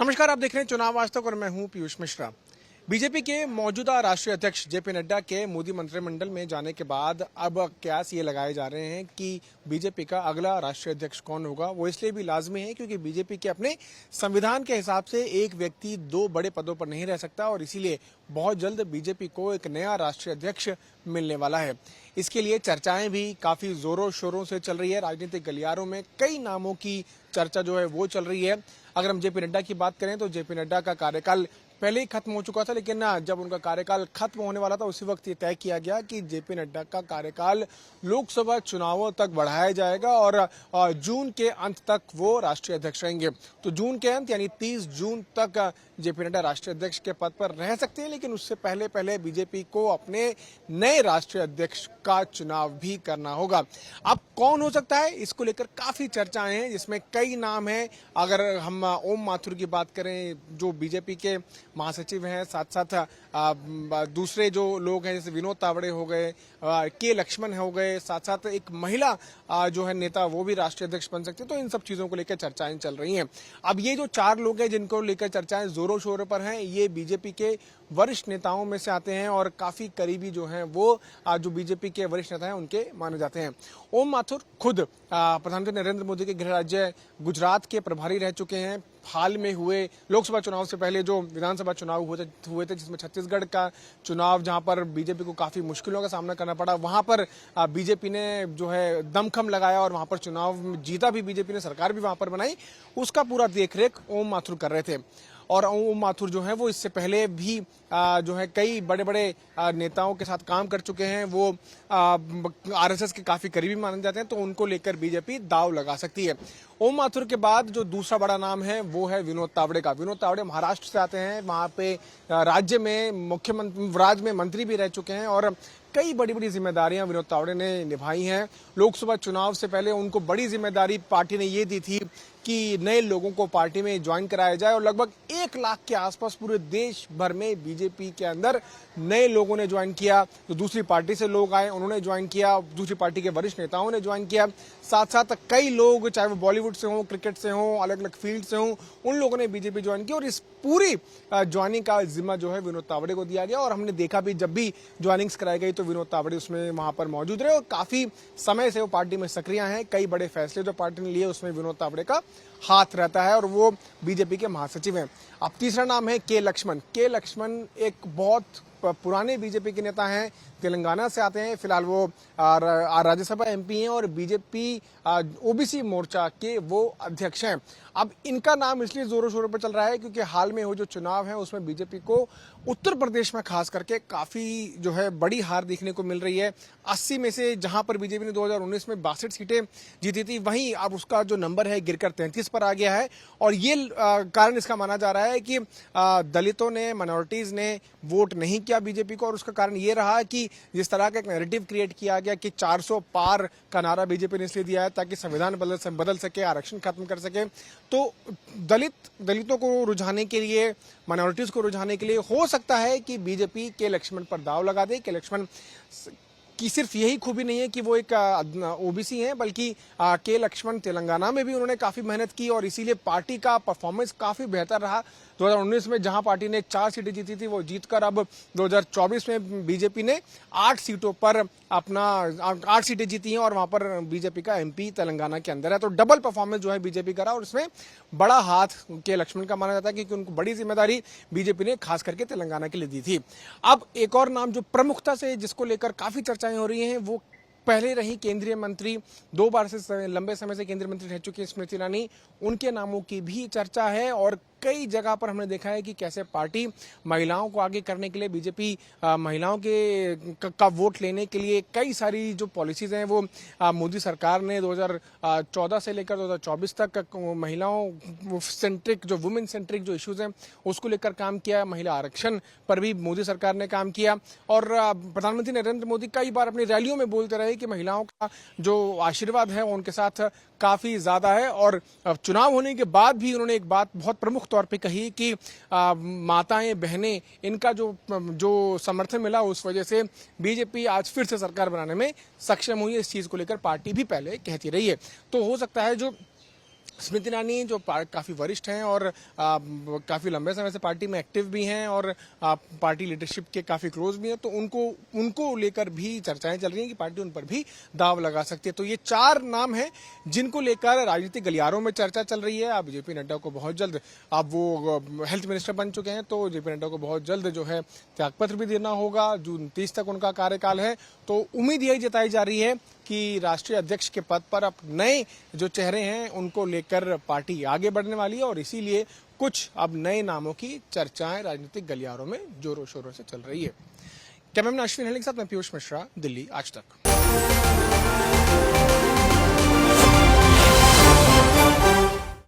नमस्कार, आप देख रहे हैं चुनाव आज तक और मैं हूं पीयूष मिश्रा। बीजेपी के मौजूदा राष्ट्रीय अध्यक्ष जेपी नड्डा के मोदी मंत्रिमंडल में जाने के बाद अब कयास ये लगाए जा रहे हैं कि बीजेपी का अगला राष्ट्रीय अध्यक्ष कौन होगा। वो इसलिए भी लाजमी है क्योंकि बीजेपी के अपने संविधान के हिसाब से एक व्यक्ति दो बड़े पदों पर नहीं रह सकता और इसीलिए बहुत जल्द बीजेपी को एक नया राष्ट्रीय अध्यक्ष मिलने वाला है। इसके लिए चर्चाएं भी काफी जोरों शोरों से चल रही है। राजनीतिक गलियारों में कई नामों की चर्चा जो है वो चल रही है। अगर हम जेपी नड्डा की बात करें तो जेपी नड्डा का कार्यकाल पहले ही खत्म हो चुका था, लेकिन जब उनका कार्यकाल खत्म होने वाला था उसी वक्त ये तय किया गया कि जेपी नड्डा का कार्यकाल लोकसभा चुनावों तक बढ़ाया जाएगा और जून के अंत तक वो राष्ट्रीय अध्यक्ष रहेंगे। तो जून के अंत यानी 30 जून तक जेपी नड्डा राष्ट्रीय अध्यक्ष के पद पर रह सकते हैं, लेकिन उससे पहले पहले बीजेपी को अपने नए राष्ट्रीय अध्यक्ष का चुनाव भी करना होगा। अब कौन हो सकता है, इसको लेकर काफी चर्चाएं हैं, जिसमें कई नाम हैं। अगर हम ओम माथुर की बात करें जो बीजेपी के महासचिव हैं, साथ साथ दूसरे जो लोग हैं जैसे विनोद तावड़े हो गए, के लक्ष्मण हो गए, साथ साथ एक महिला जो है नेता वो भी राष्ट्रीय अध्यक्ष बन सकते हैं। तो इन सब चीजों को लेकर चर्चाएं चल रही हैं। अब ये जो चार लोग हैं जिनको लेकर चर्चाएं जोरों शोरों पर हैं, ये बीजेपी के वरिष्ठ नेताओं में से आते हैं और काफी करीबी जो हैं वो जो बीजेपी के वरिष्ठ नेता हैं उनके माने जाते हैं। ओम माथुर खुद प्रधानमंत्री नरेंद्र मोदी के गृह राज्य गुजरात के प्रभारी रह चुके हैं। हाल में हुए लोकसभा चुनाव से पहले जो विधानसभा चुनाव हुए थे जिसमें छत्तीसगढ़ का चुनाव जहां पर बीजेपी को काफी मुश्किलों का सामना करना पड़ा, वहां पर बीजेपी ने जो है दमखम लगाया और वहां पर चुनाव जीता भी बीजेपी ने, सरकार भी वहां पर बनाई। उसका पूरा देखरेख ओम माथुर कर रहे थे। और ओम माथुर जो है वो इससे पहले भी जो है कई बड़े बड़े नेताओं के साथ काम कर चुके हैं। वो आरएसएस के काफी करीबी माने जाते हैं, तो उनको लेकर बीजेपी दांव लगा सकती है। ओम माथुर के बाद जो दूसरा बड़ा नाम है वो है विनोद तावड़े का। विनोद तावड़े महाराष्ट्र से आते हैं, वहां पे राज्य में मंत्री भी रह चुके हैं और कई बड़ी बड़ी जिम्मेदारियां विनोद तावड़े ने निभाई हैं। लोकसभा चुनाव से पहले उनको बड़ी जिम्मेदारी पार्टी ने ये दी थी कि नए लोगों को पार्टी में ज्वाइन कराया जाए और लगभग 1 लाख के आसपास पूरे देश भर में बीजेपी के अंदर नए लोगों ने ज्वाइन किया। तो दूसरी पार्टी से लोग आए, उन्होंने ज्वाइन किया, दूसरी पार्टी के वरिष्ठ नेताओं ने ज्वाइन किया। साथ साथ कई लोग, चाहे वो बॉलीवुड से हों, क्रिकेट से हों, अलग अलग फील्ड से हों, उन लोगों ने बीजेपी ज्वाइन की और इस पूरी ज्वाइनिंग का जिम्मा जो है विनोद तावड़े को दिया गया। और हमने देखा भी जब भी ज्वाइनिंग्स कराई गई तो विनोद तावड़े उसमें वहां पर मौजूद रहे और काफी समय से वो पार्टी में सक्रिय हैं। कई बड़े फैसले जो पार्टी ने लिए उसमें विनोद तावड़े का हाथ रहता है और वो बीजेपी के महासचिव हैं। अब तीसरा नाम है के लक्ष्मण। के लक्ष्मण एक बहुत पुराने बीजेपी के नेता हैं, तेलंगाना से आते हैं। फिलहाल वो राज्यसभा एमपी हैं और बीजेपी ओबीसी मोर्चा के वो अध्यक्ष हैं। अब इनका नाम इसलिए जोरों शोरों पर चल रहा है क्योंकि हाल में वो जो चुनाव है उसमें बीजेपी को उत्तर प्रदेश में खास करके काफी जो है बड़ी हार देखने को मिल रही है। 80 में से जहां पर बीजेपी ने 2019 में 62 सीटें जीती थी, वहीं अब उसका जो नंबर है गिरकर 33 पर आ गया है। और ये कारण इसका माना जा रहा है कि दलितों ने, माइनॉरिटीज ने वोट नहीं किया बीजेपी को और उसका कारण ये रहा कि जिस तरह का एक नैरेटिव क्रिएट किया गया कि 400 पार का नारा बीजेपी ने इसलिए दिया है ताकि संविधान बदल सके, आरक्षण खत्म कर सके। तो दलितों को रुझाने के लिए, माइनॉरिटीज को रुझाने के लिए हो सकता है कि बीजेपी के लक्ष्मण पर दांव लगा दे। के लक्ष्मण की सिर्फ यही खूबी नहीं है कि वो एक ओबीसी हैं, बल्कि के लक्ष्मण तेलंगाना में भी उन्होंने काफी मेहनत की और इसीलिए पार्टी का परफॉर्मेंस काफी बेहतर रहा। 2019 में जहां पार्टी ने 4 सीटें जीती थी वो जीतकर अब 2024 में बीजेपी ने 8 सीटों पर अपना 8 सीटें जीती हैं और वहां पर बीजेपी का एमपी तेलंगाना के अंदर है। तो डबल परफॉर्मेंस जो है बीजेपी का रहा और इसमें बड़ा हाथ के लक्ष्मण का माना जाता है क्योंकि उनको बड़ी जिम्मेदारी बीजेपी ने खास करके तेलंगाना के लिए दी थी। अब एक और नाम जो प्रमुखता से जिसको लेकर काफी चर्चाएं हो रही हैं वो पहले रही केंद्रीय मंत्री, 2 बार से लंबे समय से केंद्रीय मंत्री रह चुकी स्मृति ईरानी, उनके नामों की भी चर्चा है। और कई जगह पर हमने देखा है कि कैसे पार्टी महिलाओं को आगे करने के लिए, बीजेपी महिलाओं का वोट लेने के लिए कई सारी जो पॉलिसीज हैं वो मोदी सरकार ने 2014 से लेकर 2024 तक महिलाओं सेंट्रिक, जो वुमेन सेंट्रिक जो इश्यूज हैं उसको लेकर काम किया। महिला आरक्षण पर भी मोदी सरकार ने काम किया और प्रधानमंत्री नरेंद्र मोदी कई बार अपनी रैलियों में बोलते रहे कि महिलाओं का जो आशीर्वाद है वो उनके साथ काफी ज्यादा है। और चुनाव होने के बाद भी उन्होंने एक बात बहुत प्रमुख तौर पे कही कि माताएं, बहनें, इनका जो समर्थन मिला उस वजह से बीजेपी आज फिर से सरकार बनाने में सक्षम हुई है। इस चीज को लेकर पार्टी भी पहले कहती रही है। तो हो सकता है जो स्मृति ईरानी जो काफ़ी वरिष्ठ हैं और काफ़ी लंबे समय से पार्टी में एक्टिव भी हैं और पार्टी लीडरशिप के काफ़ी क्लोज भी हैं, तो उनको लेकर भी चर्चाएं चल रही हैं कि पार्टी उन पर भी दाव लगा सकती है। तो ये 4 नाम हैं जिनको लेकर राजनीतिक गलियारों में चर्चा चल रही है। अब जेपी नड्डा को बहुत जल्द, अब वो हेल्थ मिनिस्टर बन चुके हैं, तो जेपी नड्डा को बहुत जल्द जो है त्यागपत्र भी देना होगा। जून 30 तक उनका कार्यकाल है, तो उम्मीद यही जताई जा रही है कि राष्ट्रीय अध्यक्ष के पद पर अब नए जो चेहरे हैं उनको लेकर पार्टी आगे बढ़ने वाली है और इसीलिए कुछ अब नए नामों की चर्चाएं राजनीतिक गलियारों में जोरों शोरों से चल रही है। कैमरामैन अश्विन हेली के साथ मैं पीयूष मिश्रा, दिल्ली आज तक।